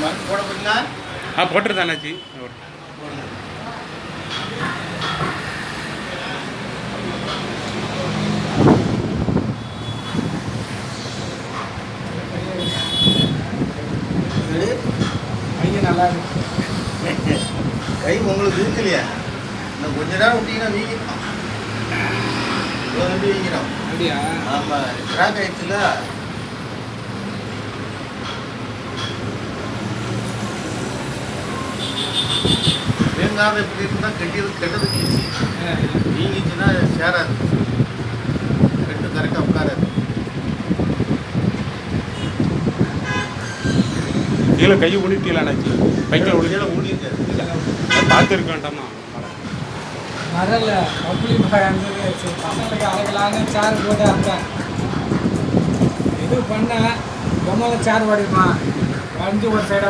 மருந்து போட போறீங்களா? போட்டுருந்தானாச்சி. நல்லா இருக்கு. கை உங்களுக்கு இருக்கலையா? இன்னும் கொஞ்ச நேரம் விட்டீங்கன்னா வீங்கிடும். இவ்வளோ நம்பி வீங்கிடும். அப்படியா? ஆமாம், கிராக் ஆயிடுச்சுல. வேங்காத எப்படி இருந்தால் கெட்டது ஈஸி. வீங்கிச்சுன்னா சேராது, கெட்டு கரெக்டாக உட்காராது. கீழே கையை ஊனிட்டீங்களாண்ணாச்சி? பைக்கில் கீழே ஊனிருக்காது. பார்த்துருக்க வேண்டாமா? வரல பப்ளிக் இருந்தது. சரி பசங்களுக்கு அழைக்கலான்னு சேர் போட்டு இருந்தேன். இது பண்ண பொம்மை சேர் ஓடிடுமா வண்டி ஒரு சைடாக